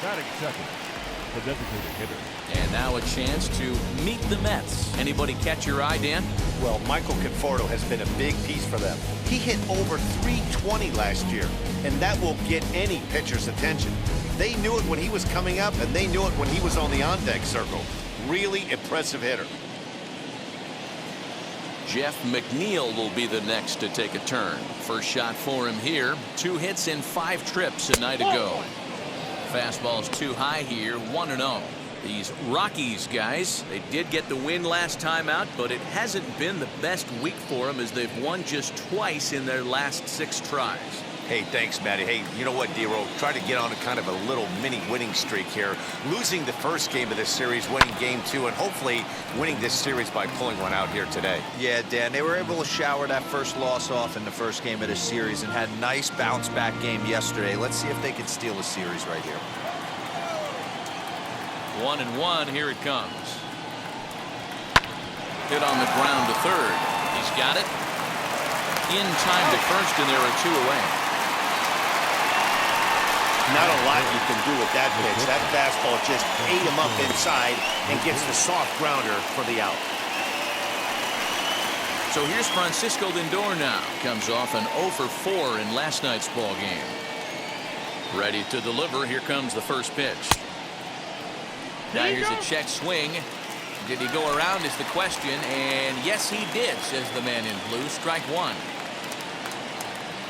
Batting second, the designated hitter. And now a chance to meet the Mets. Anybody catch your eye, Dan? Well, Michael Conforto has been a big piece for them. He hit over 320 last year, and that will get any pitcher's attention. They knew it when he was coming up, and they knew it when he was on the on-deck circle. Really impressive hitter. Jeff McNeil will be the next to take a turn. First shot for him here. 2 hits in 5 trips a night ago. Fastball's too high here, 1-0. These Rockies guys, they did get the win last time out, but it hasn't been the best week for them as they've won just twice in their last 6 tries. Hey, thanks, Matty. Hey, you know what, D-Roll? Try to get on a kind of a little mini winning streak here. Losing the first game of this series, winning game 2, and hopefully winning this series by pulling one out here today. Yeah, Dan, they were able to shower that first loss off in the first game of this series and had a nice bounce-back game yesterday. Let's see if they can steal a series right here. 1-1, here it comes. Hit on the ground to third. He's got it. In time to first, and there are 2 away. Not a lot you can do with that pitch. That fastball just ate him up inside and gets the soft grounder for the out. So here's Francisco Lindor now. Comes off an 0 for 4 in last night's ball game. Ready to deliver. Here comes the first pitch. Now here's a check swing. Did he go around is the question, and yes he did, says the man in blue. Strike 1.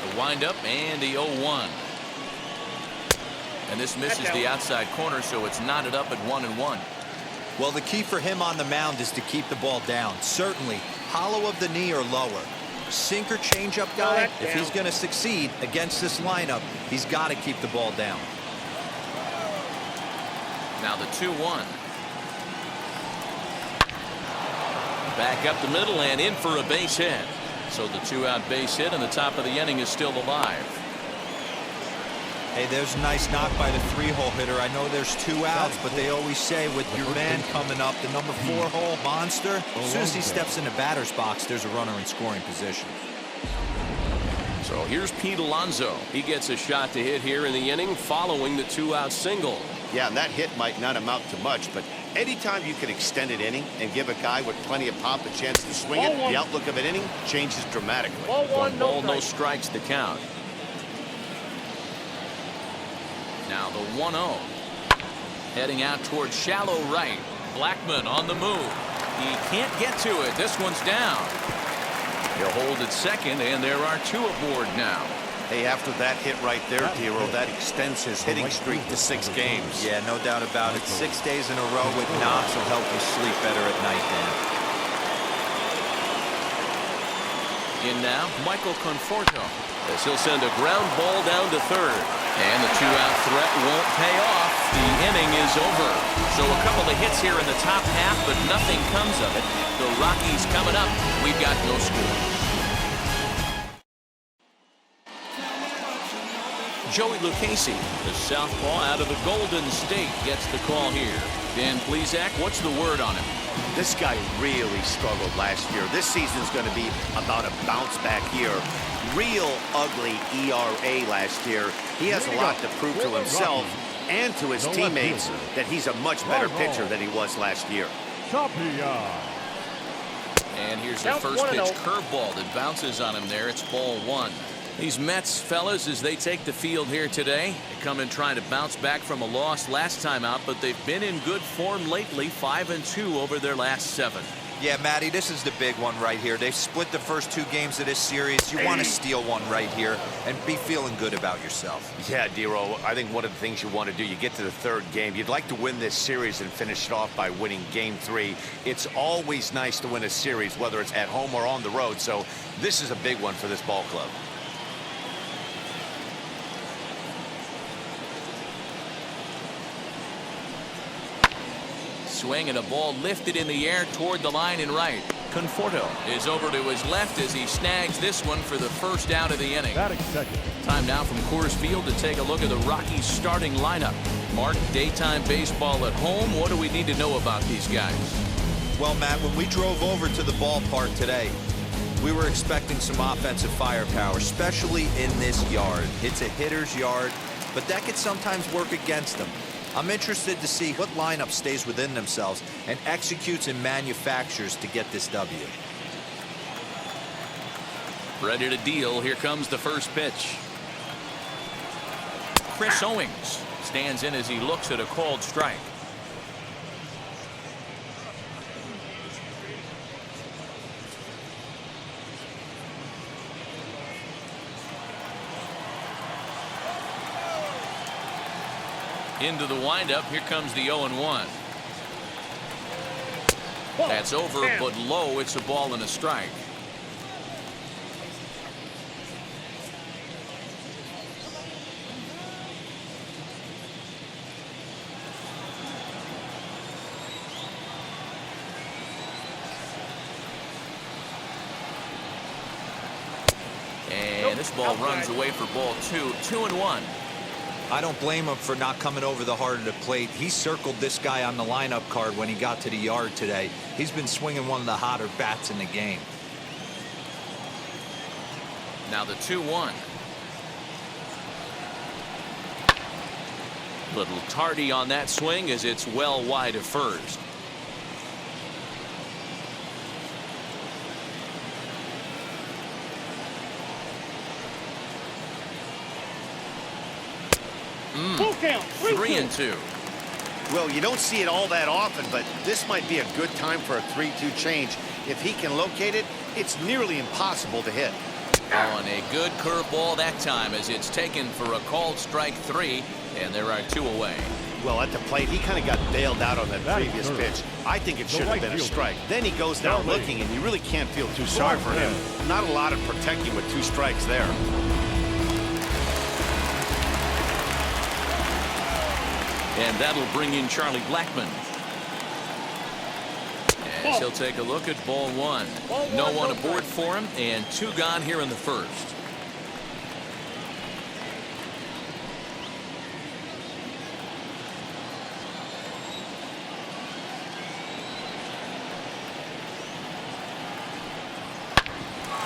The windup and the 0-1. And this misses the outside corner, so it's knotted up at 1-1. Well, the key for him on the mound is to keep the ball down. Certainly, hollow of the knee or lower. Sinker changeup guy, if he's going to succeed against this lineup, he's got to keep the ball down. Now the 2-1. Back up the middle and in for a base hit. So the 2-out base hit, and the top of the inning is still alive. Hey, there's a nice knock by the 3-hole hitter. I know there's 2 outs, but they always say with your man coming up, the number 4-hole monster, as soon as he steps in the batter's box, there's a runner in scoring position. So here's Pete Alonso. He gets a shot to hit here in the inning following the 2-out single. Yeah, and that hit might not amount to much, but anytime you can extend an inning and give a guy with plenty of pop a chance to swing it, the outlook of an inning changes dramatically. 1 ball, no strikes the count. Now the 1-0. Heading out towards shallow right. Blackmon on the move. He can't get to it. This one's down. He'll hold at second, and there are 2 aboard now. Hey, after that hit right there, Tiro, that extends his hitting streak to 6 games. Yeah, no doubt about it. 6 days in a row with knocks will help you sleep better at night, Dan. In now, Michael Conforto, as he'll send a ground ball down to third. And the 2-out threat won't pay off. The inning is over. So a couple of hits here in the top half, but nothing comes of it. The Rockies coming up. We've got no score. Joey Lucchesi, the southpaw out of the Golden State, gets the call here. Dan Plesac, what's the word on him? This guy really struggled last year. This season's going to be about a bounce back year. Real ugly ERA last year. He has a lot to prove to himself and to his teammates that he's a much better pitcher than he was last year. And here's the first pitch curveball that bounces on him there. It's ball 1. These Mets fellas, as they take the field here today, they come in trying to bounce back from a loss last time out, but they've been in good form lately, 5-2 over their last 7. Yeah, Matty, this is the big one right here. They've split the first 2 games of this series. You want to steal one right here and be feeling good about yourself. Yeah, Dero, I think one of the things you want to do, you get to the 3rd game, you'd like to win this series and finish it off by winning game 3. It's always nice to win a series, whether it's at home or on the road, so this is a big one for this ball club. Swing and a ball lifted in the air toward the line and right. Conforto is over to his left as he snags this one for the first out of the inning. Time now from Coors Field to take a look at the Rockies starting lineup. Mark, daytime baseball at home. What do we need to know about these guys? Well, Matt, when we drove over to the ballpark today, we were expecting some offensive firepower, especially in this yard. It's a hitter's yard, but that could sometimes work against them. I'm interested to see what lineup stays within themselves and executes and manufactures to get this W. Ready to deal. Here comes the first pitch. Chris Owings stands in as he looks at a called strike. Into the windup. Here comes the 0-1. That's over, but low. It's a ball and a strike. And this ball runs away for ball 2. 2-1. I don't blame him for not coming over the heart of the plate. He circled this guy on the lineup card when he got to the yard today. He's been swinging one of the hotter bats in the game. Now the 2-1. Little tardy on that swing as it's well wide of first. Full count. 3-2. Well, you don't see it all that often, but this might be a good time for a 3-2 change. If he can locate it, it's nearly impossible to hit. On a good curveball that time as it's taken for a called strike 3, and there are 2 away. Well, at the plate, he kind of got bailed out on that previous pitch. I think it should have been a strike. Then he goes down looking, and you really can't feel too sorry for him. Not a lot of protecting with 2 strikes there. And that'll bring in Charlie Blackmon. As he'll take a look at ball 1. No one aboard for him, and 2 gone here in the first.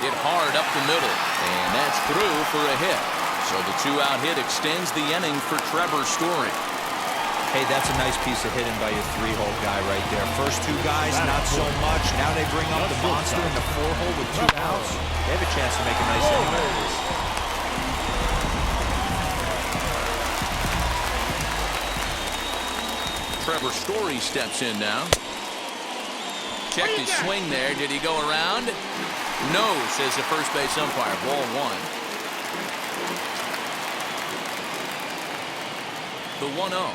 Hit hard up the middle, and that's through for a hit. So the 2-out hit extends the inning for Trevor Story. Hey, that's a nice piece of hitting by your 3-hole guy right there. First 2 guys, not so much. Now they bring up the monster in the 4-hole with 2 outs. They have a chance to make a nice inning out of this. Trevor Story steps in now. Checked his swing there. Did he go around? No, says the first base umpire. Ball 1. The 1-0.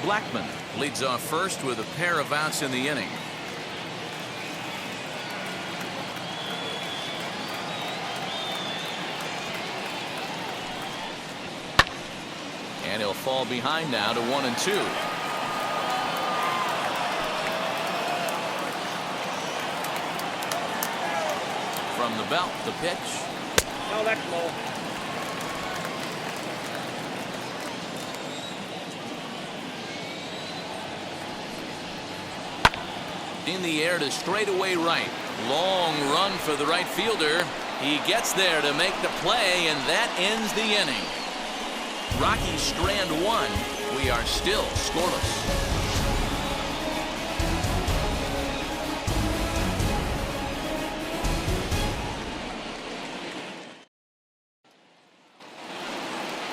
Blackmon leads off first with a pair of outs in the inning. And he'll fall behind now to 1-2. From the belt, the pitch. Oh, that's low. In the air to straightaway right. Long run for the right fielder. He gets there to make the play, and that ends the inning. Rocky Strand 1. We are still scoreless.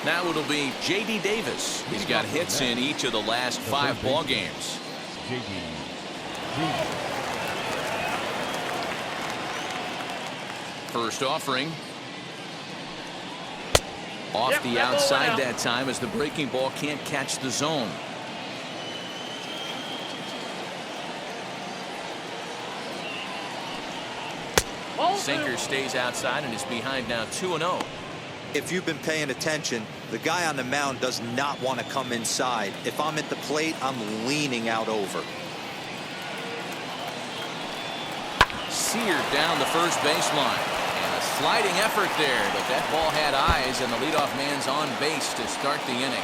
Now it'll be J.D. Davis. He's got hits in each of the last 5 ball games. First offering. Off the outside that time as the breaking ball can't catch the zone. Sinker stays outside and is behind now 2-0. If you've been paying attention, the guy on the mound does not want to come inside. If I'm at the plate, I'm leaning out over. Seared down the first baseline. And a sliding effort there, but that ball had eyes, and the leadoff man's on base to start the inning.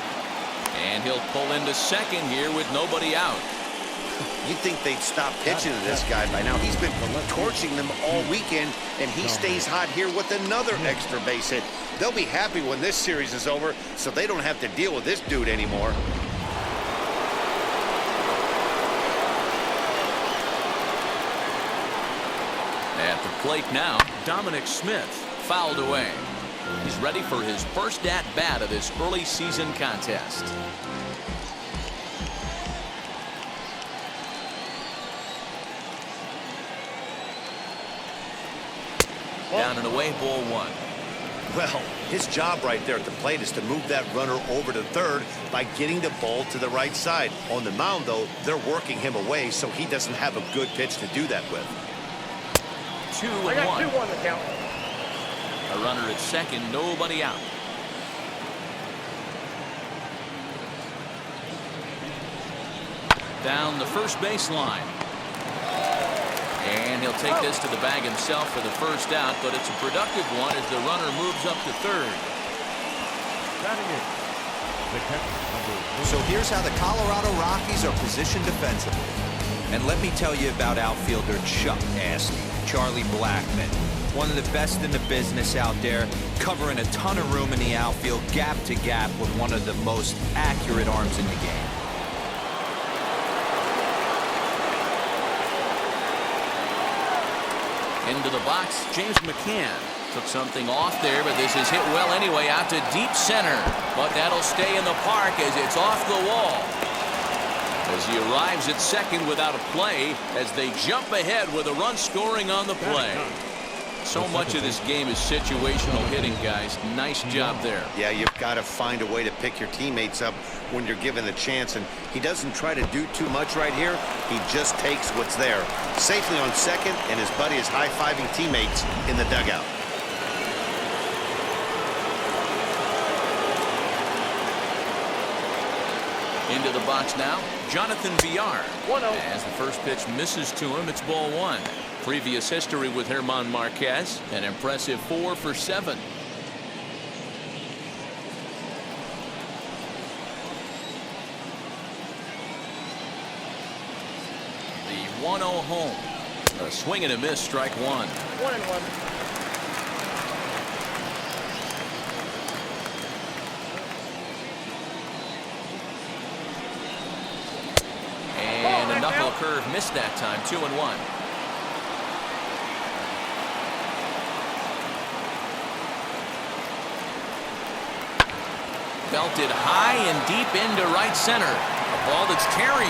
And he'll pull into second here with nobody out. You'd think they'd stop pitching to this guy by now. He's been torching them all weekend, and he stays hot here with another extra base hit. They'll be happy when this series is over, so they don't have to deal with this dude anymore. At the plate now, Dominic Smith fouled away. He's ready for his first at-bat of this early season contest. Down and away, ball one. Well, his job right there at the plate is to move that runner over to third by getting the ball to the right side. On the mound, though, they're working him away so he doesn't have a good pitch to do that with. 2-1. I got 2-1 the count. A runner at second, nobody out. Down the first baseline. And he'll take this to the bag himself for the first out, but it's a productive one as the runner moves up to third. So here's how the Colorado Rockies are positioned defensively. And let me tell you about outfielder Chuck Asney, Charlie Blackmon. One of the best in the business out there, covering a ton of room in the outfield, gap to gap with one of the most accurate arms in the game. Into the box, James McCann took something off there, but this is hit well anyway out to deep center. But that'll stay in the park as it's off the wall. As he arrives at second without a play as they jump ahead with a run scoring on the play. So much of this game is situational hitting, guys. Nice job there. Yeah, you've got to find a way to pick your teammates up when you're given the chance, and he doesn't try to do too much right here. He just takes what's there. Safely on second, and his buddy is high-fiving teammates in the dugout. Into the box now, Jonathan Villar. 1-0. As the first pitch misses to him, it's ball one. Previous history with German Marquez, an impressive 4 for 7. The 1-0 home. A swing and a miss, strike one. 1-1. And a knuckle curve missed that time. 2-1. Belted high and deep into right center. A ball that's carrying.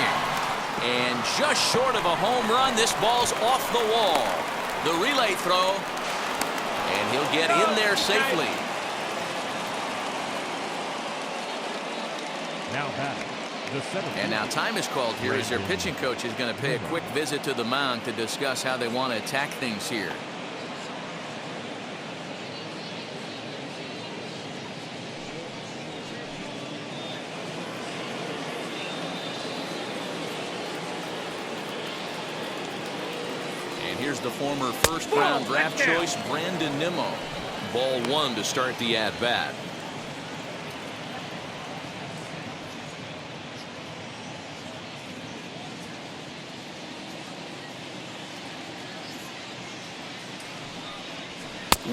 And just short of a home run, this ball's off the wall. The relay throw. And he'll get in there safely. Now batting, the 7th. And now time is called here as their pitching coach is going to pay a quick visit to the mound to discuss how they want to attack things here. Here's the former first-round draft choice, Brandon Nimmo. Ball one to start the at-bat.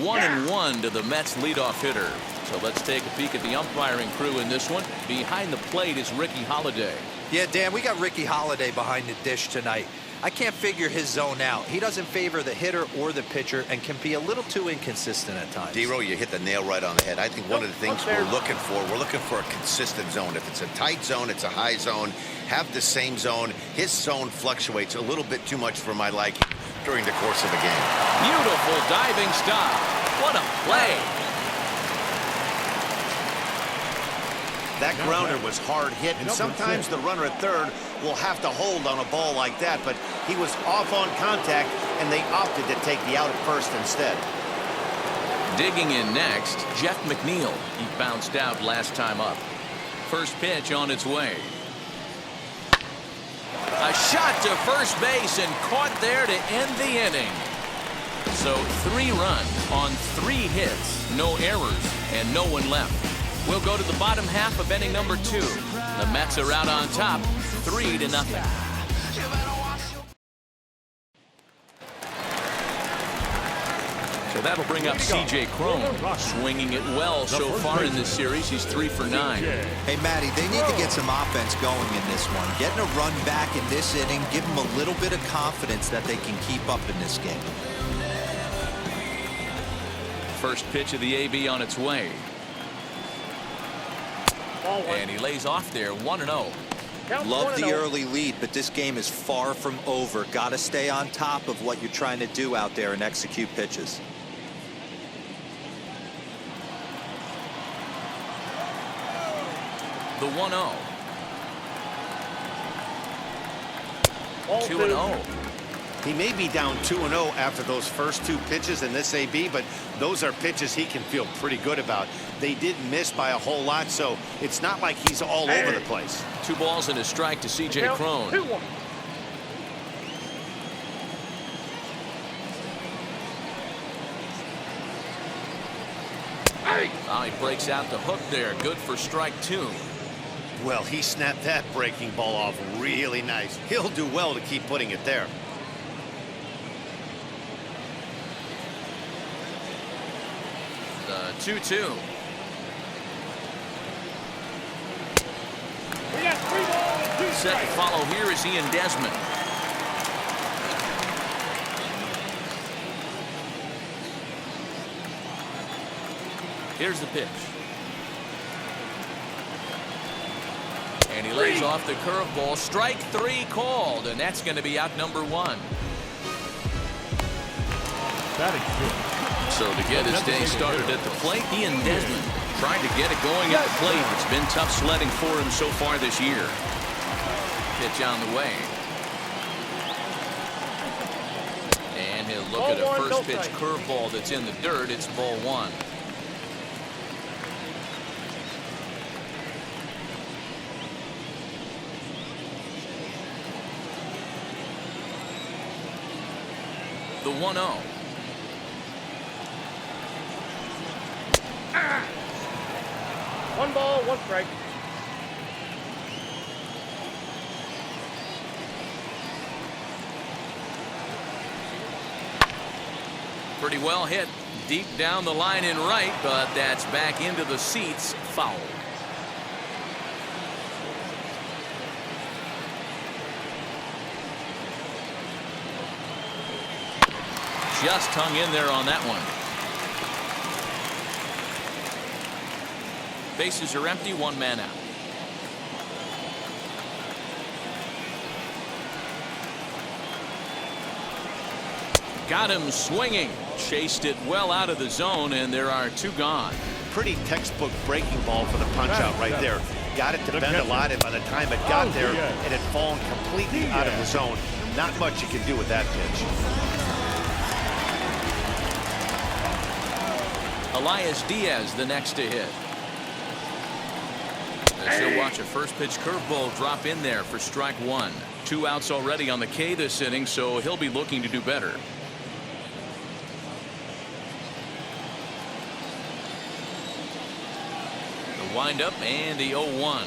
One and one to the Mets leadoff hitter. So let's take a peek at the umpiring crew in this one. Behind the plate is Ricky Holiday. Yeah, Dan, we got Ricky Holiday behind the dish tonight. I can't figure his zone out. He doesn't favor the hitter or the pitcher and can be a little too inconsistent at times. D-Row, you hit the nail right on the head. I think one of the things we're looking for a consistent zone. If it's a tight zone, it's a high zone. Have the same zone. His zone fluctuates a little bit too much for my liking during the course of a game. Beautiful diving stop. What a play. That grounder was hard hit, and sometimes the runner at third will have to hold on a ball like that, but he was off on contact, and they opted to take the out at first instead. Digging in next, Jeff McNeil. He bounced out last time up. First pitch on its way. A shot to first base and caught there to end the inning. So 3 runs on 3 hits, no errors, and no one left. We'll go to the bottom half of inning number 2. The Mets are out on top, 3-0. Well, that'll bring up C.J. Cron. Swinging it well so far in this series. He's 3 for 9. Hey, Matty, they need to get some offense going in this one. Getting a run back in this inning, give them a little bit of confidence that they can keep up in this game. First pitch of the AB on its way. And he lays off there, 1-0. Love the early lead, but this game is far from over. Got to stay on top of what you're trying to do out there and execute pitches. The 1-0. 2-0. He may be down 2-0 after those first 2 pitches in this AB, but those are pitches he can feel pretty good about. They did miss by a whole lot, so it's not like he's all over the place. 2 balls and a strike to C.J. Cron. 2-1. Oh, he breaks out the hook there. Good for strike 2. Well, he snapped that breaking ball off really nice. He'll do well to keep putting it there. The 2-2. We got 3 balls and 2 Set to strikes. follow here is Ian Desmond. Here's the pitch. And he lays off the curveball. Strike 3 called, and that's going to be out number 1. Batting fifth. So to get his day started at the plate, Ian Desmond tried to get it going at the plate. It's been tough sledding for him so far this year. Pitch on the way. And he'll look at a first pitch curveball that's in the dirt. It's ball 1. The 1-0. 1 ball, 1 strike. Pretty well hit deep down the line in right, but that's back into the seats. Foul. Just hung in there on that one. Bases are empty, 1 man out. Got him swinging. Chased it well out of the zone, and there are 2 gone. Pretty textbook breaking ball for the punch out right there. Got it to bend a lot, and by the time it got there, it had fallen completely out of the zone. Not much you can do with that pitch. Elias Diaz the next to hit. As he'll watch a first pitch curveball drop in there for strike 1. 2 outs already on the K this inning, so he'll be looking to do better. The windup and the 0-1.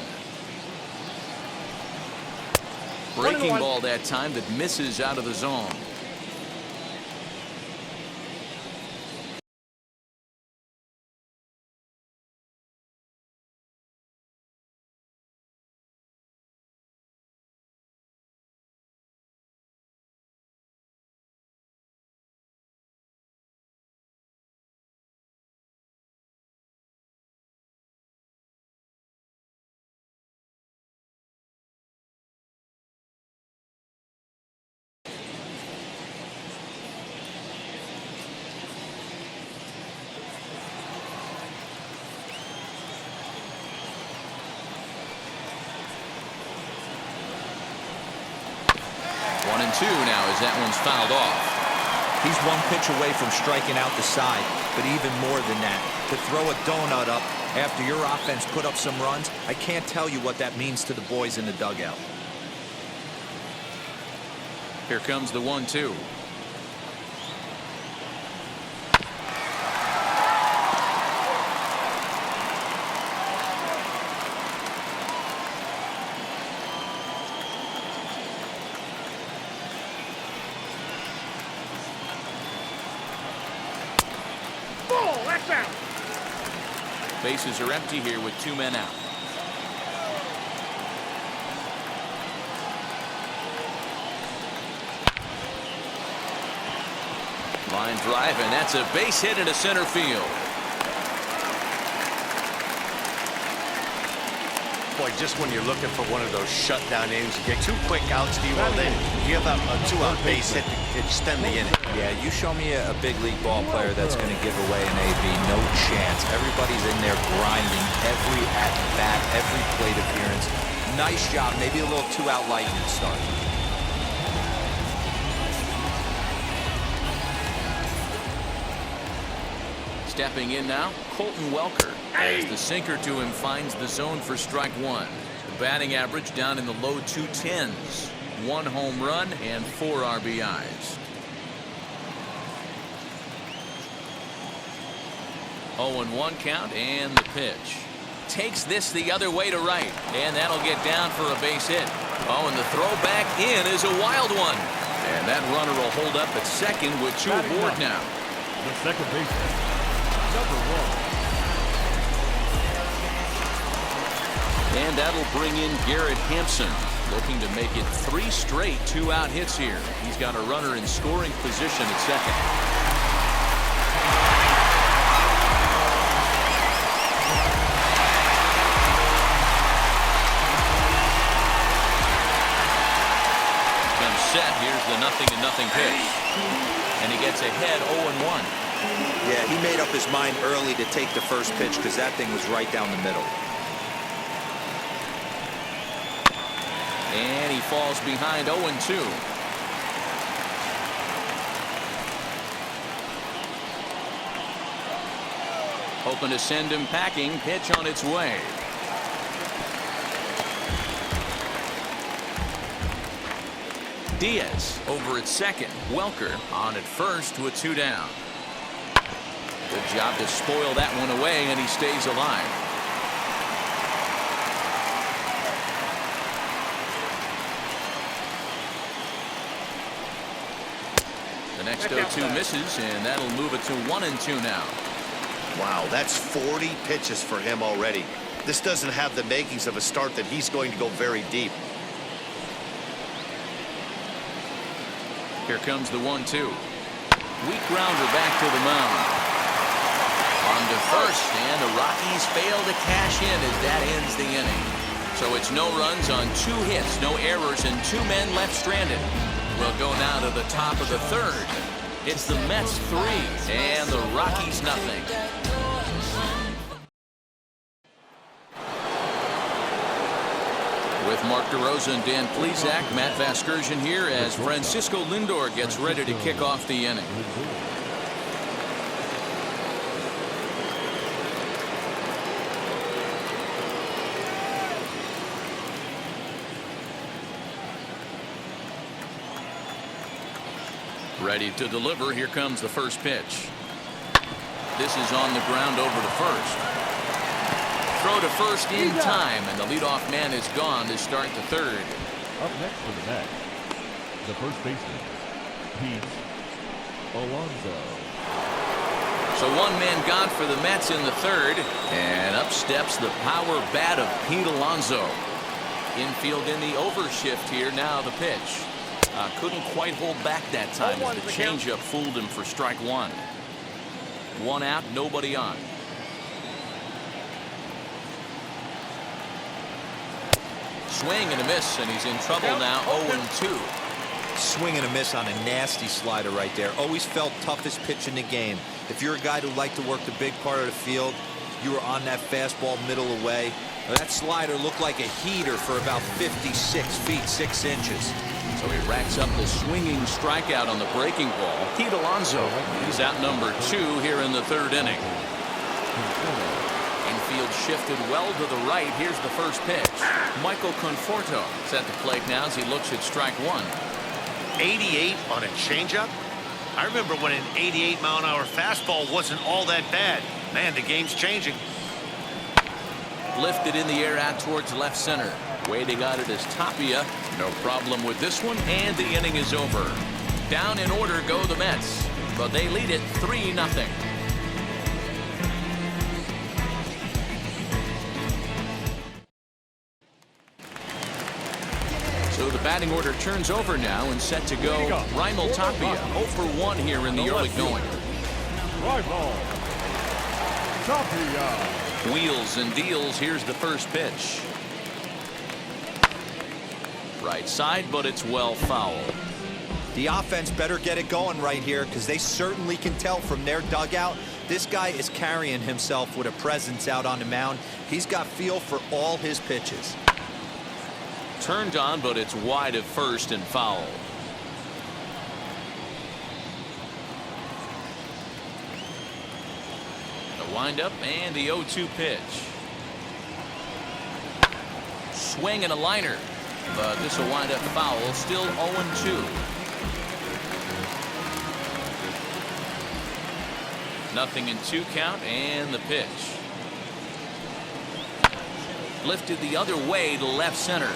Breaking ball that time that misses out of the zone. One and 2 now as that one's fouled off. He's 1 pitch away from striking out the side, but even more than that, to throw a donut up after your offense put up some runs, I can't tell you what that means to the boys in the dugout. Here comes the 1-2. First out. Bases are empty here with 2 men out. Line drive, and that's a base hit into center field. Boy, just when you're looking for one of those shutdown innings, you get 2 quick outs, D-Roll, then you have a 2-out base hit to extend the inning. Yeah, you show me a big league ball player that's going to give away an AB, no chance. Everybody's in there grinding every at-bat, every plate appearance. Nice job, maybe a little 2-out lightning start. Stepping in now, Colton Welker, as the sinker to him finds the zone for strike 1. The batting average down in the low 210s. 1 home run and 4 RBIs. 0-1 count, and the pitch. Takes this the other way to right, and that'll get down for a base hit. Oh, and the throw back in is a wild one. And that runner will hold up at second with 2 aboard now. The second baseman, number 1. And that'll bring in Garrett Hampson, looking to make it 3 straight 2-out hits here. He's got a runner in scoring position at second. Comes set. Here's the 0-0 pitch. And he gets ahead 0-1. Yeah, he made up his mind early to take the first pitch because that thing was right down the middle. And he falls behind 0-2. Hoping to send him packing. Pitch on its way. Diaz over at second. Welker on at first with 2 down. Good job to spoil that one away, and he stays alive. The next 0-2 misses, and that'll move it to 1-2 now. Wow, that's 40 pitches for him already. This doesn't have the makings of a start that he's going to go very deep. Here comes the 1-2. Weak grounder back to the mound. On to first, and the Rockies fail to cash in as that ends the inning. So it's no runs on 2 hits, no errors, and 2 men left stranded. We'll go now to the top of the 3rd. It's the Mets 3 and the Rockies nothing. With Mark DeRosa and Dan Plesac, Matt Vasgersian here as Francisco Lindor gets ready to kick off the inning. Ready to deliver. Here comes the first pitch. This is on the ground over to first. Throw to first in time, and the leadoff man is gone to start the 3rd. Up next for the Mets, the first baseman, Pete Alonso. So 1 man gone for the Mets in the 3rd, and up steps the power bat of Pete Alonso. Infield in the overshift here. Now the pitch. Couldn't quite hold back that time as the changeup fooled him for strike 1. 1 out, nobody on. Swing and a miss, and he's in trouble now. 0-2. Swing and a miss on a nasty slider right there. Always felt toughest pitch in the game. If you're a guy who liked to work the big part of the field, you were on that fastball middle away. That slider looked like a heater for about 56 feet 6 inches. So he racks up the swinging strikeout on the breaking ball. Pete Alonso, he's out number 2 here in the 3rd inning. Infield shifted well to the right. Here's the first pitch. Michael Conforto is at the plate now as he looks at strike 1. 88 on a changeup? I remember when an 88-mile-an-hour fastball wasn't all that bad. Man, the game's changing. Lifted in the air out towards left center. Waiting on it is Tapia. No problem with this one, and the inning is over. Down in order go the Mets, but they lead it 3-0. So the batting order turns over now and set to go. Raimel Tapia, 0 for 1 here in the early going. Right ball. Tapia. Wheels and deals. Here's the first pitch. Right side, but it's well fouled. The offense better get it going right here because they certainly can tell from their dugout. This guy is carrying himself with a presence out on the mound. He's got feel for all his pitches. Turned on, but it's wide of first and foul. The windup and the 0-2 pitch. Swing and a liner, but this will wind up foul. Still 0-2. Nothing in 2 count, and the pitch. Lifted the other way to left center.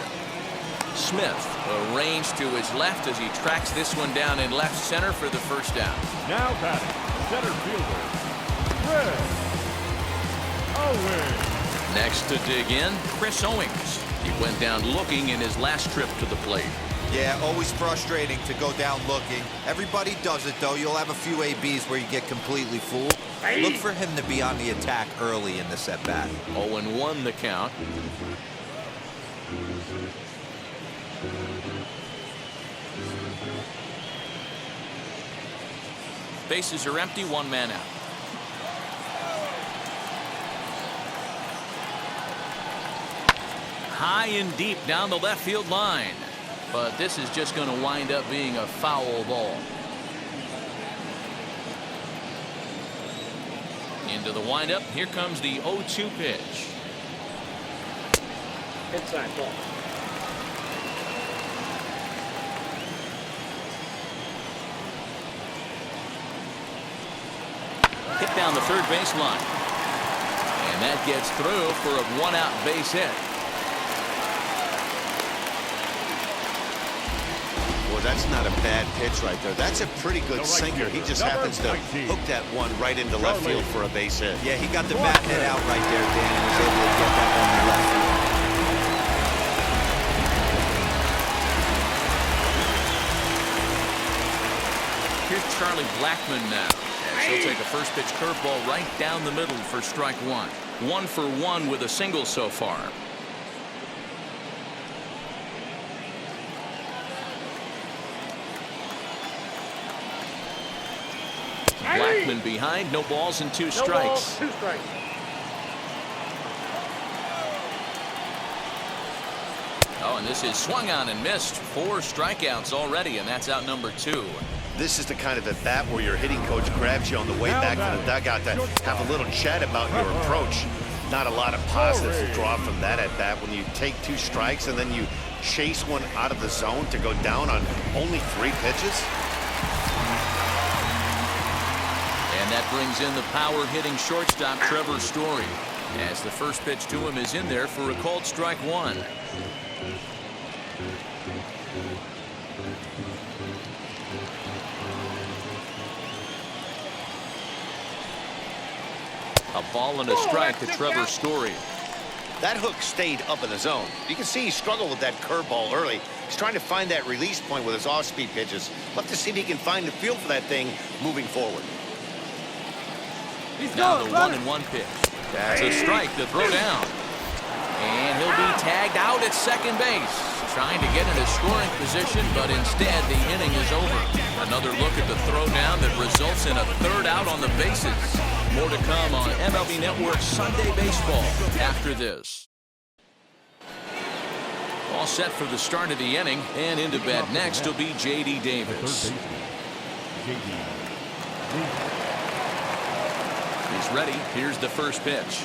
Smith arranged to his left as he tracks this one down in left center for the first down. Now batting, center fielder, Chris Owings. Next to dig in, Chris Owings. He went down looking in his last trip to the plate. Yeah, always frustrating to go down looking. Everybody does it, though. You'll have a few ABs where you get completely fooled. Look for him to be on the attack early in this at-bat. 0-1 the count. Bases are empty, 1 man out. High and deep down the left field line. But this is just going to wind up being a foul ball. Into the windup. Here comes the 0-2 pitch. Inside ball. Hit down the third baseline. And that gets through for a 1-out base hit. Well, that's not a bad pitch right there. That's a pretty good sinker. He just happens to hook that one right into left field for a base hit. Yeah, he got the bat net out right there, Dan, and was able to get that one to left field. Here's Charlie Blackmon now. As he'll take a first pitch curveball right down the middle for strike 1. 1 for 1 with a single so far. Blackmon behind, no balls and 2 strikes. No balls, 2 strikes. Oh, and this is swung on and missed. 4 strikeouts already, and that's out number 2. This is the kind of at bat where your hitting coach grabs you on the way back from the dugout to have a little chat about your approach. Not a lot of positives to draw from that at bat when you take 2 strikes and then you chase one out of the zone to go down on only 3 pitches. And that brings in the power-hitting shortstop Trevor Story, as the first pitch to him is in there for a called strike 1. A ball and a strike to Trevor Story. That hook stayed up in the zone. You can see he struggled with that curveball early. He's trying to find that release point with his off-speed pitches. Love to see if he can find the feel for that thing moving forward. Now the 1-1 pitch. That's a strike to throw down. And he'll be tagged out at second base. Trying to get into scoring position, but instead the inning is over. Another look at the throwdown that results in a 3rd out on the bases. More to come on MLB Network's Sunday Baseball after this. All set for the start of the inning, and into bat next will be J.D. Davis. He's ready. Here's the first pitch.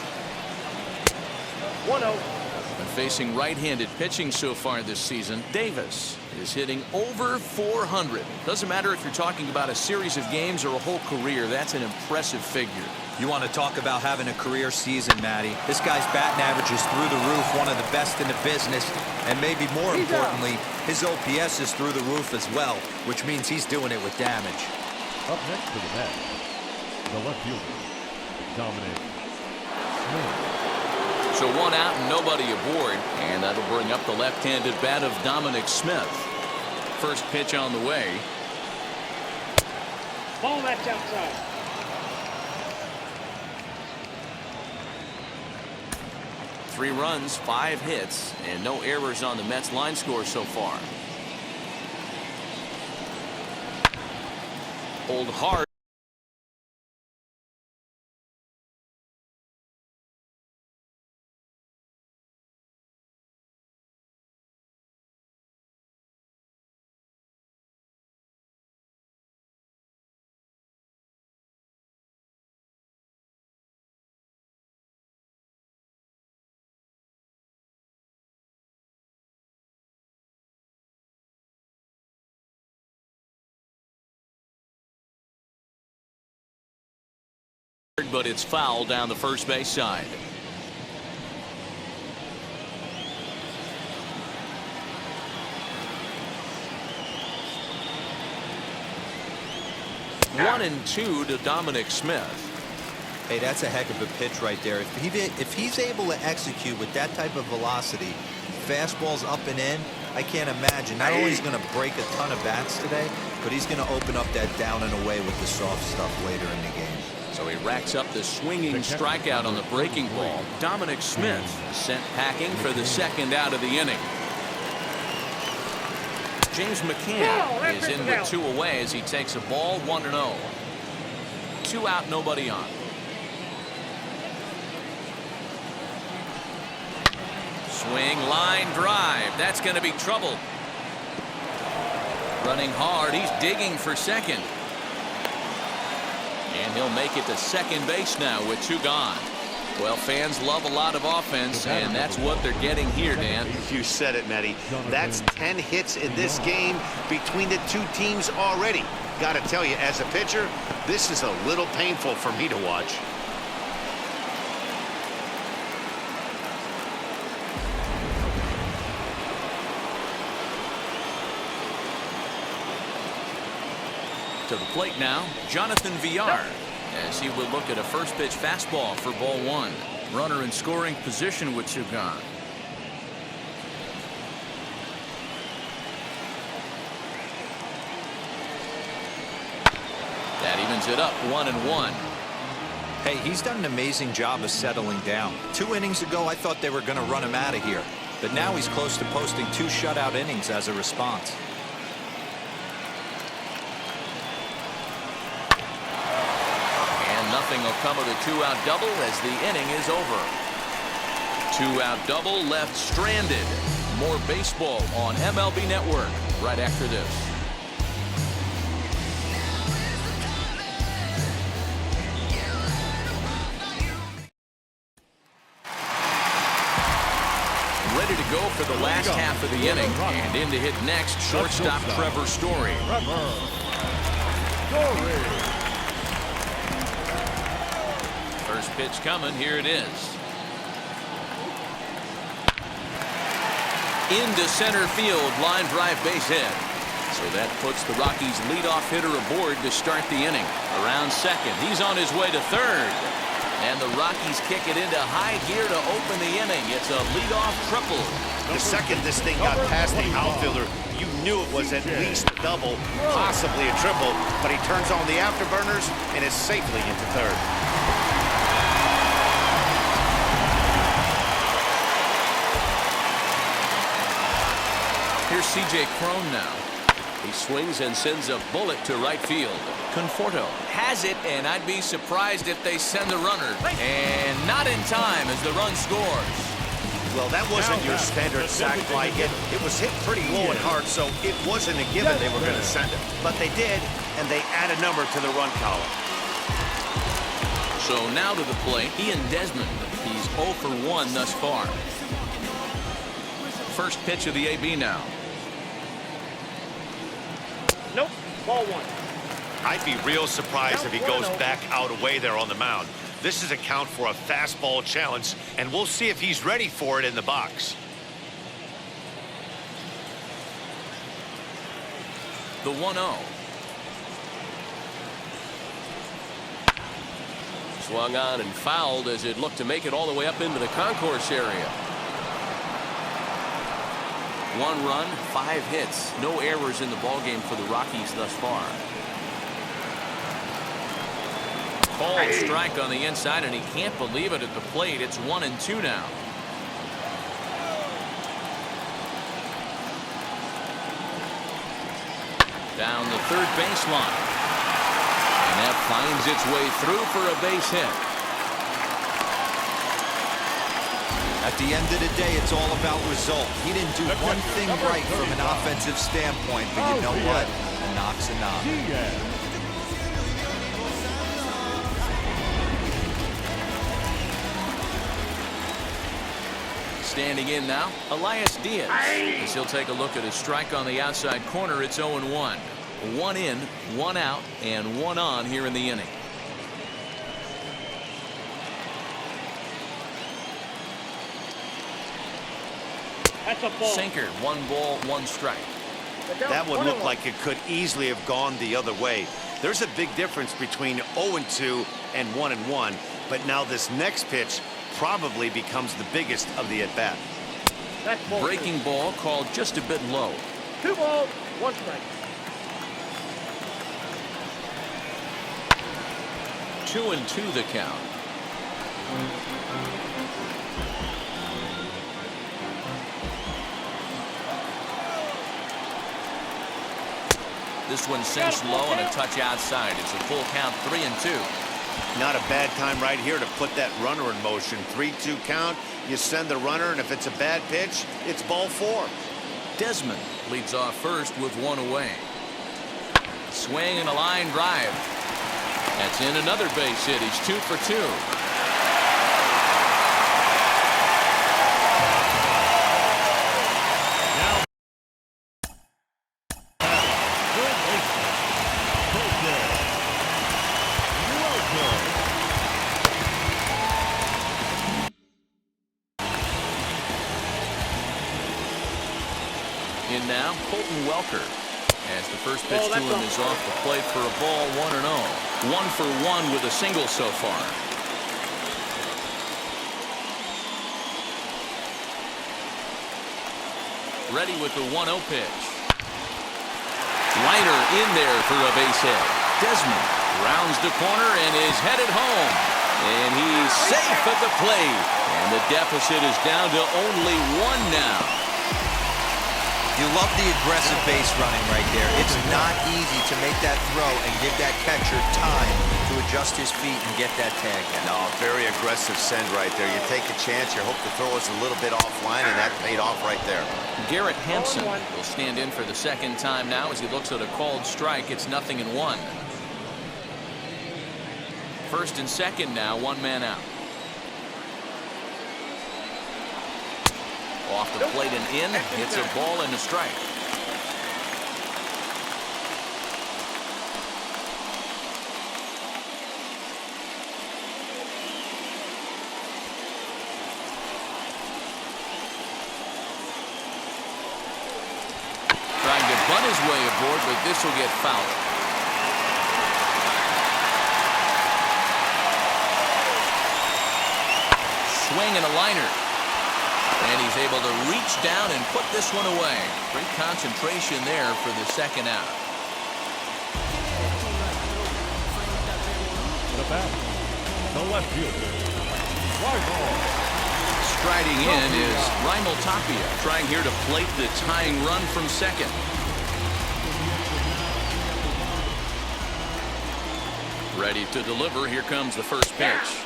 1-0. Been facing right-handed pitching so far this season. Davis is hitting over 400. Doesn't matter if you're talking about a series of games or a whole career. That's an impressive figure. You want to talk about having a career season, Matty. This guy's batting average is through the roof, one of the best in the business. And maybe more importantly, his OPS is through the roof as well, which means he's doing it with damage. Up next to the bat, the left fielder, Dominic Smith. So one out and nobody aboard, and that'll bring up the left-handed bat of Dominic Smith. First pitch on the way. Ball that's outside. Three runs, 5 hits, and no errors on the Mets line score so far. Hold hard. But it's foul down the first base side. One and two to Dominic Smith. Hey, that's a heck of a pitch right there. If he's able to execute with that type of velocity, fastballs up and in, I can't imagine. Not only is he going to break a ton of bats today, but he's going to open up that down and away with the soft stuff later in the game. So he racks up the swinging strikeout on the breaking ball. Dominic Smith sent packing for the second out of the inning. James McCann is in with 2 away as he takes a ball 1-0. 2 out, nobody on. Swing, line drive. That's going to be trouble. Running hard. He's digging for second. And he'll make it to second base now with 2 gone. Well, fans love a lot of offense, and that's what they're getting here, Dan. You said it, Matty. That's 10 hits in this game between the 2 teams already. Got to tell you, as a pitcher, this is a little painful for me to watch. To the plate now, Jonathan Villar, as he would look at a first pitch fastball for ball 1. Runner in scoring position with 2 gone. That evens it up 1-1. Hey, he's done an amazing job of settling down. 2 innings ago, I thought they were going to run him out of here. But now he's close to posting 2 shutout innings as a response. Nothing will come of the 2-out double as the inning is over. 2-out double left stranded. More baseball on MLB Network right after this. Ready to go for the last half of the inning, and in to hit next, shortstop Trevor Story. First pitch coming. Here it is. Into center field. Line drive, base hit. So that puts the Rockies leadoff hitter aboard to start the inning. Around second. He's on his way to third. And the Rockies kick it into high gear to open the inning. It's a leadoff triple. The second this thing got past the outfielder, you knew it was at least a double, possibly a triple, but he turns on the afterburners and is safely into third. Here's C.J. Cron now. He swings and sends a bullet to right field. Conforto has it, and I'd be surprised if they send the runner. And not in time as the run scores. Well, that wasn't your standard sac fly hit. It was hit pretty low and hard, so it wasn't a given they were going to send it. But they did, and they add a number to the run column. So now to the plate, Ian Desmond. He's 0 for 1 thus far. First pitch of the AB now. Nope. Ball 1. I'd be real surprised if he goes back out away there on the mound. This is a count for a fastball challenge, and we'll see if he's ready for it in the box. The 1-0. Swung on and fouled as it looked to make it all the way up into the concourse area. 1 run, 5 hits, no errors in the ballgame for the Rockies thus far. Called strike on the inside, and he can't believe it at the plate. It's 1-2 now. Down the third baseline. And that finds its way through for a base hit. At the end of the day, it's all about result. He didn't do one thing right from an offensive standpoint, but you know what? A knock's a knock. Standing in now, Elias Diaz. As he'll take a look at his strike on the outside corner, it's 0-1. 1 in, 1 out, and 1 on here in the inning. That's a ball. Sinker, 1 ball, 1 strike. That one looked like it could easily have gone the other way. There's a big difference between 0-2 and 1-1, but now this next pitch probably becomes the biggest of the at-bat. Breaking ball called just a bit low. 2 balls, 1 strike. 2-2 the count. This one sinks low and a touch outside. It's a full count, 3-2. Not a bad time right here to put that runner in motion. 3-2 count. You send the runner, and if it's a bad pitch, it's ball 4. Desmond leads off first with 1 away. Swing and a line drive. That's in another base hit. He's 2 for 2. In now, Colton Welker. As the first pitch to him is off the plate for a ball, 1-0. 1 for 1 with a single so far. Ready with the 1-0 pitch. Liner in there for a base hit. Desmond rounds the corner and is headed home. And he's safe at the plate. And the deficit is down to only 1 now. You love the aggressive base running right there. It's not easy to make that throw and give that catcher time to adjust his feet and get that tag in. No, very aggressive send right there. You take a chance, you hope the throw is a little bit offline, and that paid off right there. Garrett Hampson will stand in for the second time now as he looks at a called strike. It's 0-1. First and second now, 1 man out. Off the plate and in. It's a ball and a strike. Trying to bunt his way aboard, but this will get fouled. Swing and a liner. And he's able to reach down and put this one away. Great concentration there for the second out. The bat, the left fielder, Striding in is Raimel Tapia, trying here to plate the tying run from second. Ready to deliver. Here comes the first pitch.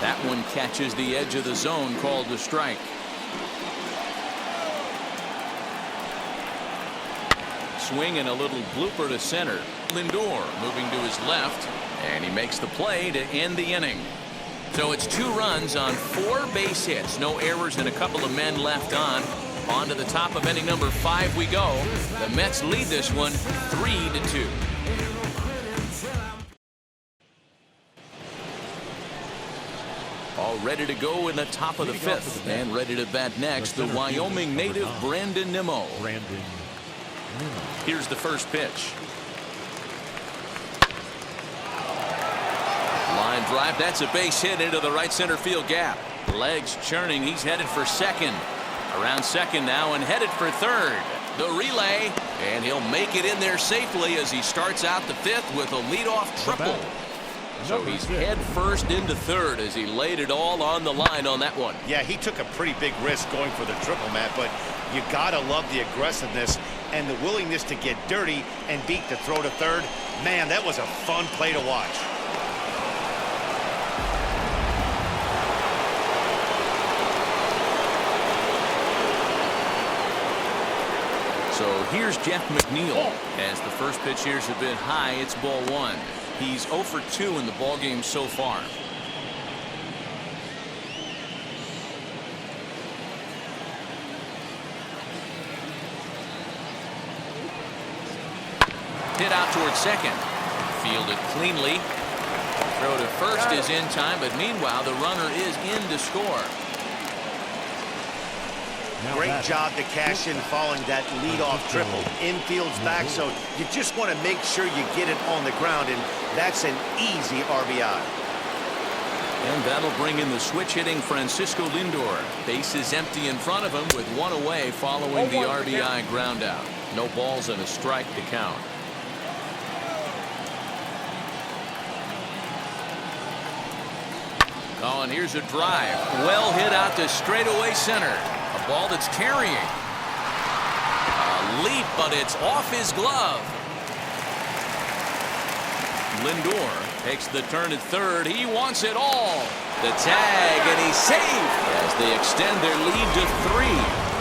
That one catches the edge of the zone, called a strike. Swing and a little blooper to center. Lindor moving to his left, and he makes the play to end the inning. So it's 2 runs on 4 base hits. No errors and a couple of men left on. On to the top of inning number 5 we go. The Mets lead this one 3-2. All ready to go in the top of the 5th. And ready to bat next, the Wyoming native Brandon Nimmo. Here's the first pitch. Line drive. That's a base hit into the right center field gap. Legs churning. He's headed for second. Around second now and headed for third. The relay, and he'll make it in there safely as he starts out the fifth with a leadoff triple. So he's head first into third as he laid it all on the line on that one. Yeah, he took a pretty big risk going for the triple, Matt, but you gotta love the aggressiveness and the willingness to get dirty and beat the throw to third. Man, that was a fun play to watch. So here's Jeff McNeil. As the first pitch here's a bit high, it's ball one. He's 0 for 2 in the ball game so far. Hit out towards second. Fielded cleanly. Throw to first is in time, but meanwhile the runner is in to score. Great job to cash in following that leadoff triple. Infield's back, so you just want to make sure you get it on the ground, and that's an easy RBI. And that'll bring in the switch-hitting Francisco Lindor. Base is empty in front of him with one away following the RBI ground out. No balls and a strike to count. Oh, and here's a drive. Well hit out to straightaway center. A ball that's carrying. A leap, but it's off his glove. Lindor takes the turn at third. He wants it all. The tag, and he's safe as they extend their lead to 3.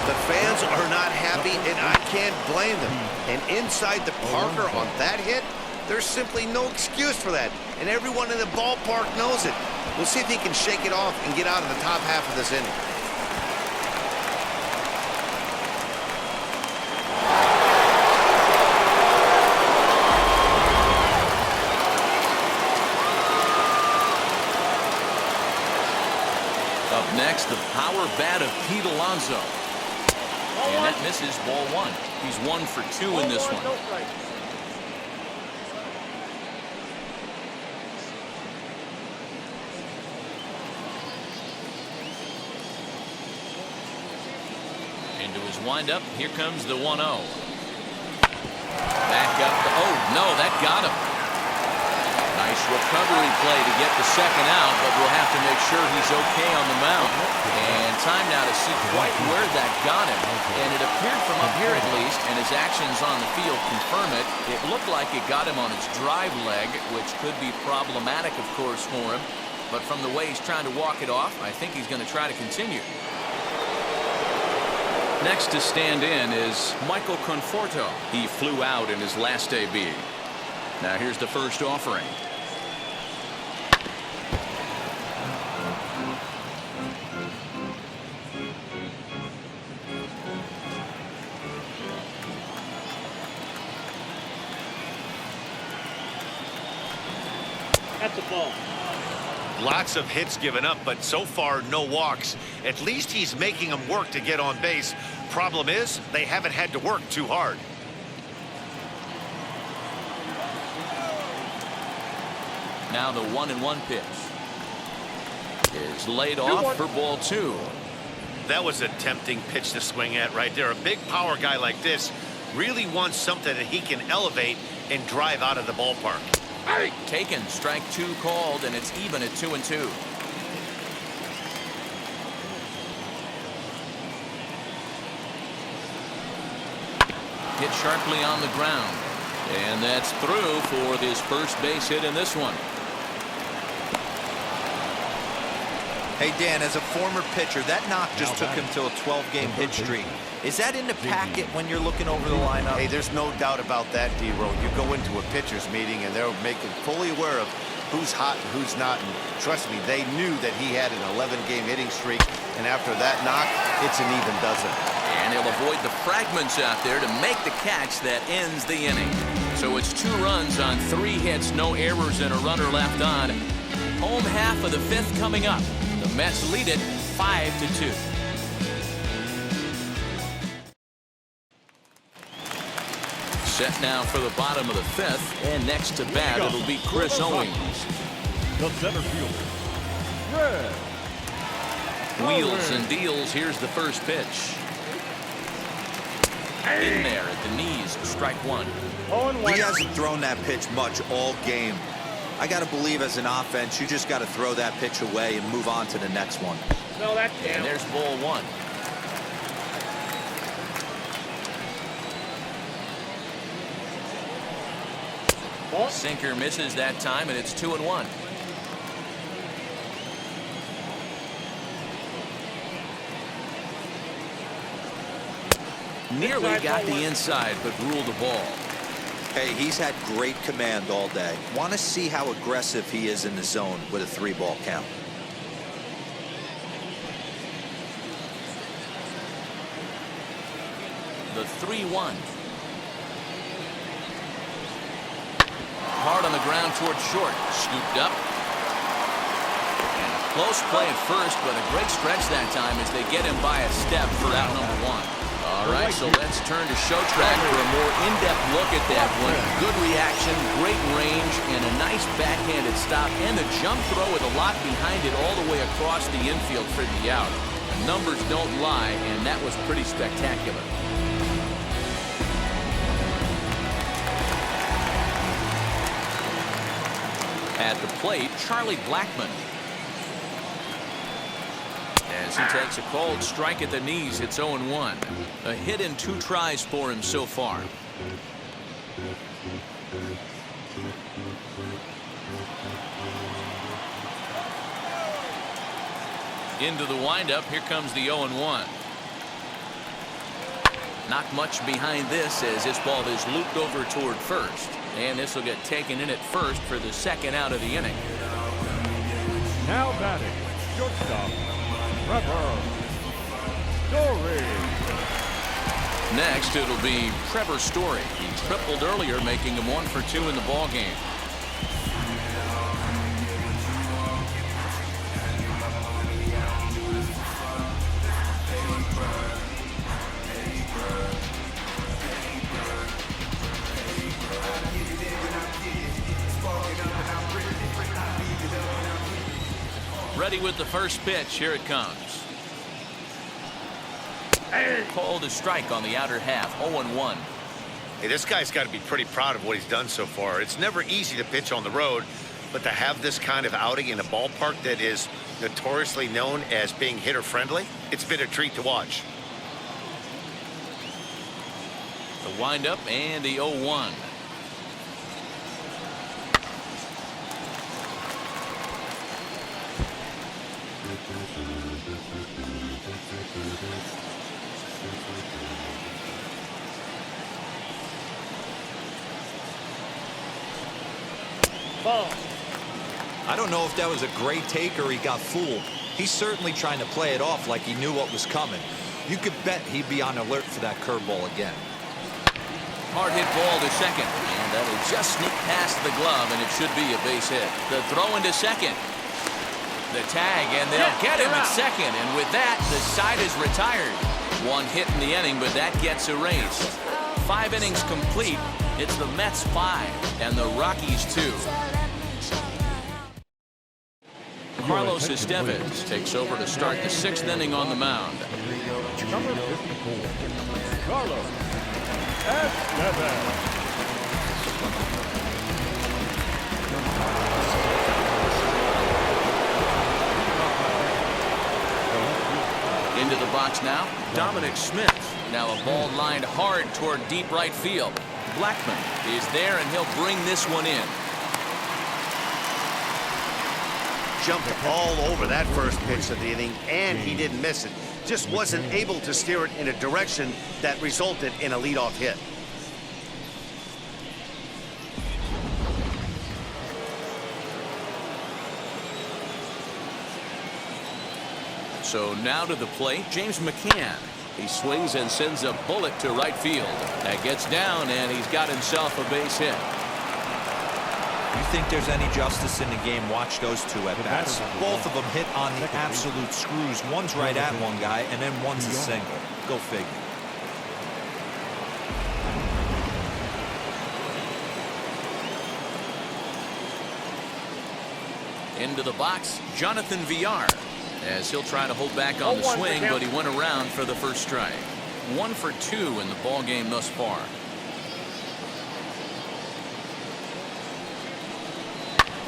The fans are not happy, and I can't blame them. And inside the Parker on that hit, there's simply no excuse for that. And everyone in the ballpark knows it. We'll see if he can shake it off and get out of the top half of this inning. Up next, the power bat of Pete Alonso. And that misses ball one. He's 1 for 2 in this one. Into his windup. Here comes the 1-0. Back up. Oh, no, that got him. Nice recovery play to get the second out, but we'll have to make sure he's okay on the mound. And time now to see quite where that got him. And it appeared from up here at least, and his actions on the field confirm it. It looked like it got him on his drive leg, which could be problematic, of course, for him. But from the way he's trying to walk it off, I think he's going to try to continue. Next to stand in is Michael Conforto. He flew out in his last AB. Now here's the first offering. That's a ball. Lots of hits given up, but so far no walks. At least he's making them work to get on base. Problem is, they haven't had to work too hard. Now the 1-1 pitch is laid off for ball 2. That was a tempting pitch to swing at right there. A big power guy like this really wants something that he can elevate and drive out of the ballpark. Taken, strike 2 called, and it's even at 2-2. Hit sharply on the ground, and that's through for his first base hit in this one. Hey, Dan, as a former pitcher, that knock just took him to a 12-game hit streak. Is that in the packet when you're looking over the lineup? Hey, there's no doubt about that, D-Row. You go into a pitcher's meeting, and they're making fully aware of who's hot and who's not. And trust me, they knew that he had an 11-game hitting streak, and after that knock, it's an even dozen. And he'll avoid the fragments out there to make the catch that ends the inning. So it's 2 runs on 3 hits, no errors, and a runner left on. Home half of the 5th coming up. The Mets lead it 5-2. Set now for the bottom of the 5th, and next to bat it'll be Chris Owings. the center fielder, Red. Wheels and deals. Here's the first pitch. In there at the knees, strike one. 0-1. He hasn't thrown that pitch much all game. I got to believe as an offense, you just got to throw that pitch away and move on to the next one. No, that's And down. there's ball one. Ball. Sinker misses that time, and it's 2-1. Nearly Inside got ball the one. inside, but ruled the ball. Hey, he's had great command all day. Want to see how aggressive he is in the zone with a 3-ball count. The 3-1. Hard on the ground towards short. Scooped up. And a close play at first, but a great stretch that time as they get him by a step for out number one. All right, so let's turn to show track for a more in-depth look at that one. Good reaction, great range, and a nice backhanded stop, and the jump throw with a lot behind it all the way across the infield for the out. The numbers don't lie, and that was pretty spectacular. At the plate, Charlie Blackmon. As he takes a cold strike at the knees, it's 0-1. A hit in 2 tries for him so far. Into the windup, here comes the 0-1. Not much behind this as this ball is looped over toward first. And this will get taken in at first for the second out of the inning. Now batting, shortstop, Trevor Story. Next, it'll be Trevor Story. He tripled earlier, making him 1 for 2 in the ball game. Ready with the first pitch. Here it comes. Called a strike on the outer half. 0-1. Hey, this guy's got to be pretty proud of what he's done so far. It's never easy to pitch on the road, but to have this kind of outing in a ballpark that is notoriously known as being hitter-friendly, it's been a treat to watch. The windup and the 0-1. Ball. I don't know if that was a great take or he got fooled. He's certainly trying to play it off like he knew what was coming. You could bet he'd be on alert for that curveball again. Hard hit ball to second. And that'll just sneak past the glove, and it should be a base hit. The throw into second. The tag, and they'll get him at second. And with that, the side is retired. 1 hit in the inning, but that gets erased. 5 innings complete. It's the Mets 5 and the Rockies 2. Carlos Estevez takes over to start the 6th inning on the mound. Number 54, Carlos Estevez. Into the box now, Dominic Smith. Now a ball lined hard toward deep right field. Blackmon is there, and he'll bring this one in. Jumped all over that first pitch of the inning, and he didn't miss it. Just wasn't able to steer it in a direction that resulted in a leadoff hit. So now to the plate, James McCann. He swings and sends a bullet to right field. That gets down, and he's got himself a base hit. You think there's any justice in the game? Watch those 2 at bats. Both of them hit on the absolute screws. One's right at one guy, and then one's a single. Go figure. Into the box, Jonathan Villar, as he'll try to hold back on the swing, but he went around for the first strike. 1 for 2 in the ball game thus far.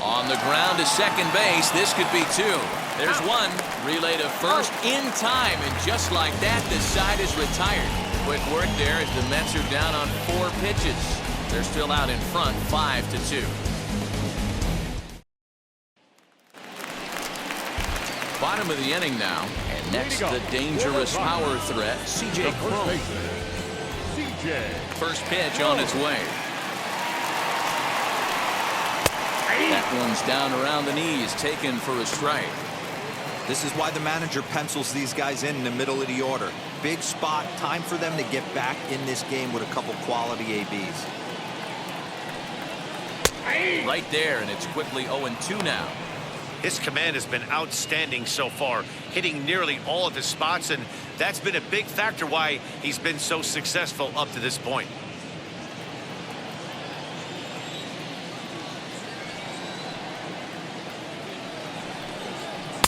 On the ground to second base. This could be 2. There's 1. Relay to first in time, and just like that, the side is retired. Quick work there as the Mets are down on 4 pitches. They're still out in front, 5-2. Bottom of the inning now, and next the dangerous power threat, C.J. Cron. First pitch on its way. That one's down around the knees, taken for a strike. This is why the manager pencils these guys in the middle of the order. Big spot, time for them to get back in this game with a couple quality ABs. Right there, and it's quickly 0-2 now. His command has been outstanding so far, hitting nearly all of his spots, and that's been a big factor why he's been so successful up to this point.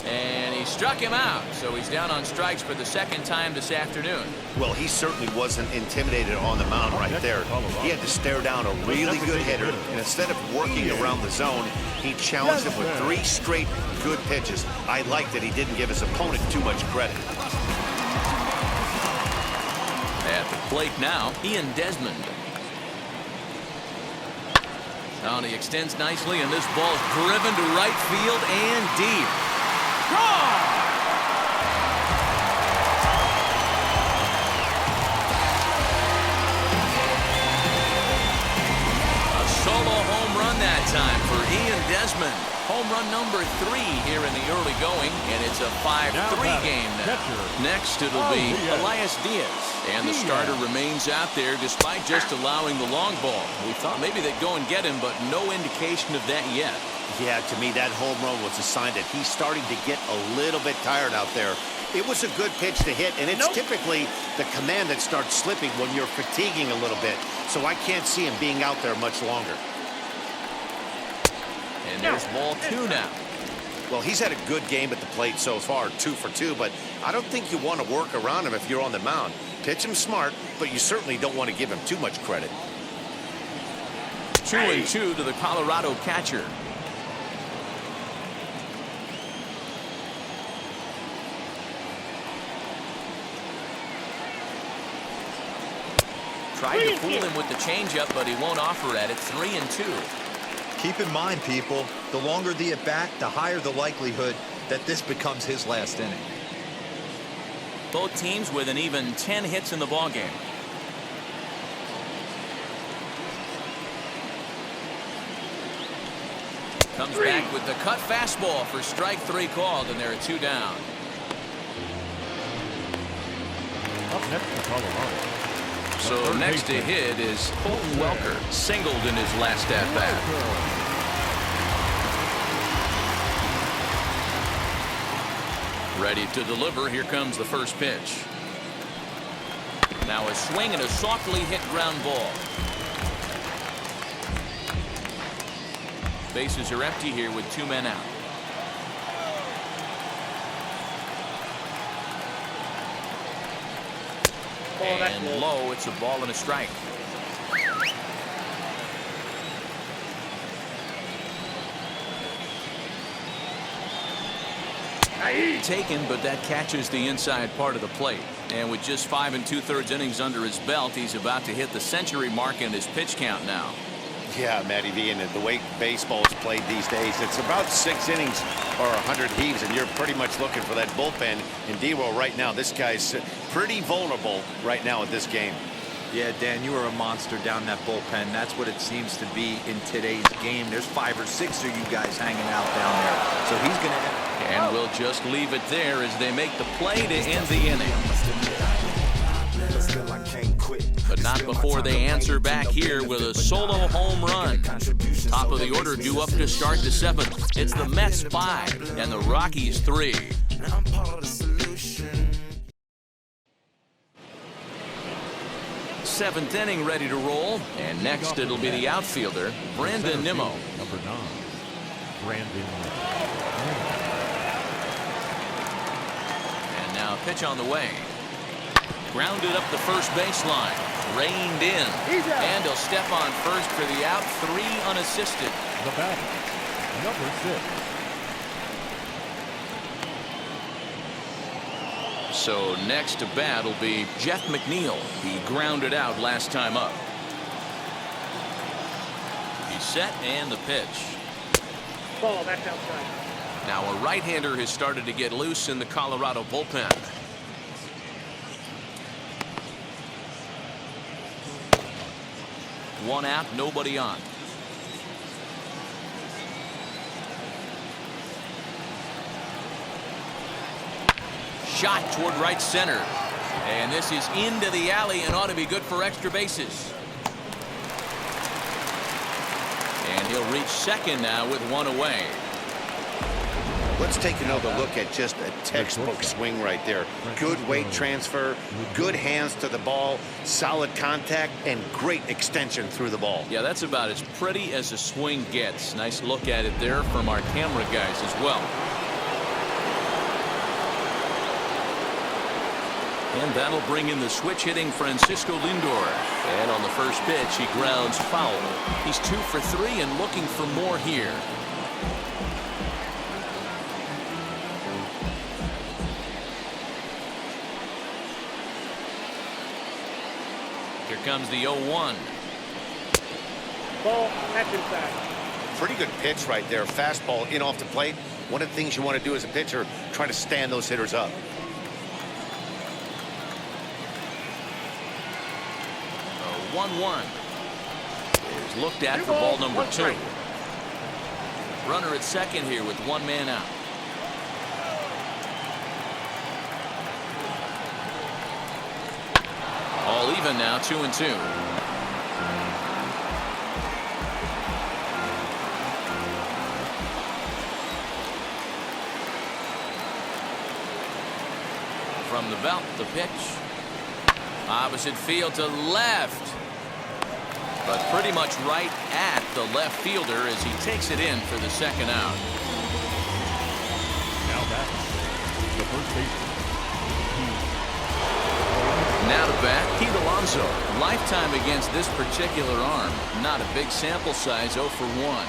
And he struck him out, so he's down on strikes for the second time this afternoon. Well, he certainly wasn't intimidated on the mound right there. He had to stare down a really good hitter, and instead of working around the zone, he challenged him with 3 straight good pitches. I like that he didn't give his opponent too much credit. At the plate now, Ian Desmond. Now he extends nicely, and this ball's driven to right field and deep. A solo home run that time for Ian Desmond. Home run number 3 here in the early going, and it's a 5-3 game now. Next, it'll be Elias Diaz, and the starter remains out there despite just allowing the long ball. We thought maybe they'd go and get him, but no indication of that yet. Yeah, to me, that home run was a sign that he's starting to get a little bit tired out there. It was a good pitch to hit, and it's typically the command that starts slipping when you're fatiguing a little bit. So I can't see him being out there much longer. And there's ball 2 now. Well, he's had a good game at the plate so far, 2 for 2, but I don't think you want to work around him if you're on the mound. Pitch him smart, but you certainly don't want to give him too much credit. 2-2 to the Colorado catcher. Tried to fool him with the changeup, but he won't offer at it. 3-2. Keep in mind, people, the longer the at-bat, the higher the likelihood that this becomes his last inning. Both teams with an even 10 hits in the ballgame. Comes back with the cut fastball for strike 3 called, and there are 2 down. Up next to Colorado. So next to hit is Colton Welker, singled in his last at-bat. Ready to deliver. Here comes the first pitch. Now a swing and a softly hit ground ball. Bases are empty here with 2 men out. And low, it's a ball and a strike. Taken, but that catches the inside part of the plate. And with just 5 2/3 innings under his belt, he's about to hit the century mark in his pitch count now. Yeah, Matty V, and the way baseball is played these days, it's about 6 innings or 100 heaves, and you're pretty much looking for that bullpen. And D-Roll right now, this guy's pretty vulnerable right now in this game. Yeah, Dan, you are a monster down that bullpen. That's what it seems to be in today's game. There's 5 or 6 of you guys hanging out down there. So he's going to... And we'll just leave it there as they make the play to end the inning. But not before they answer back here with a solo home run. Top of the order due up to start the 7th. It's the Mets 5 and the Rockies 3. Seventh inning ready to roll. And next it'll be the outfielder, Brandon Nimmo. Number 9. Brandon. And now a pitch on the way. Grounded up the first baseline. Reined in. And he'll step on first for the out. 3 unassisted. The batter, number 6. So next to bat will be Jeff McNeil. He grounded out last time up. He's set and the pitch. Ball, that's outside. Now a right-hander has started to get loose in the Colorado bullpen. One out, nobody on. Shot toward right center. And this is into the alley and ought to be good for extra bases. And he'll reach second now with 1 away. Let's take another look at just a textbook swing right there. Good weight transfer, good hands to the ball, solid contact, and great extension through the ball. Yeah, that's about as pretty as a swing gets. Nice look at it there from our camera guys as well. And that'll bring in the switch hitting Francisco Lindor. And on the first pitch, he grounds foul. He's 2 for 3 and looking for more here. Here comes the 0-1. Ball, that's inside. Pretty good pitch right there. Fastball in off the plate. One of the things you want to do as a pitcher, try to stand those hitters up. 1-1 is looked at for ball number 2. Runner at second here with 1 man out. All even now, 2-2. From the belt, the pitch. Opposite field to left. But pretty much right at the left fielder as he takes it in for the second out. Now back, the first baseman. Now to bat, Pete Alonso. Lifetime against this particular arm. Not a big sample size, 0 for 1.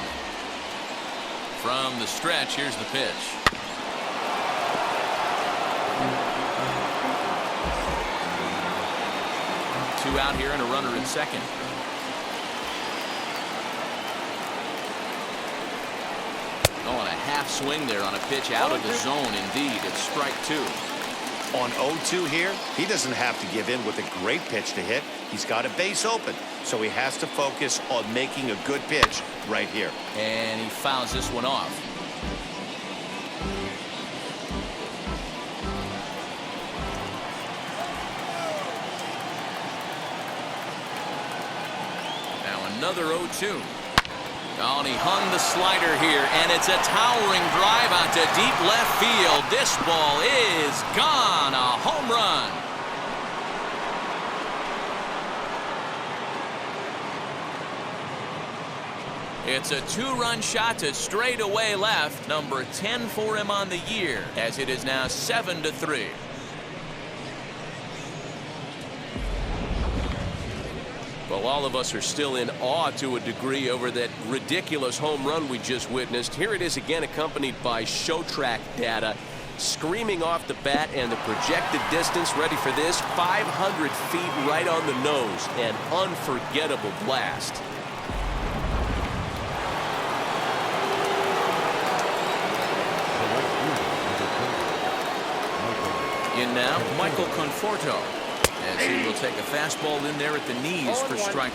From the stretch, here's the pitch. Two out here and a runner at second. Oh, and a half swing there on a pitch out of the zone. Indeed, it's strike 2. On 0-2 here, he doesn't have to give in with a great pitch to hit. He's got a base open, so he has to focus on making a good pitch right here. And he fouls this one off. Now another 0-2. Oh, and he hung the slider here, and it's a towering drive out to deep left field. This ball is gone. A home run. It's a 2-run shot to straightaway left. Number 10 for him on the year, as it is now 7-3. Well, all of us are still in awe to a degree over that ridiculous home run we just witnessed. Here it is again, accompanied by show track data. Screaming off the bat, and the projected distance, ready for this, 500 feet right on the nose. An unforgettable blast. In now, Michael Conforto, as he will take a fastball in there at the knees for strike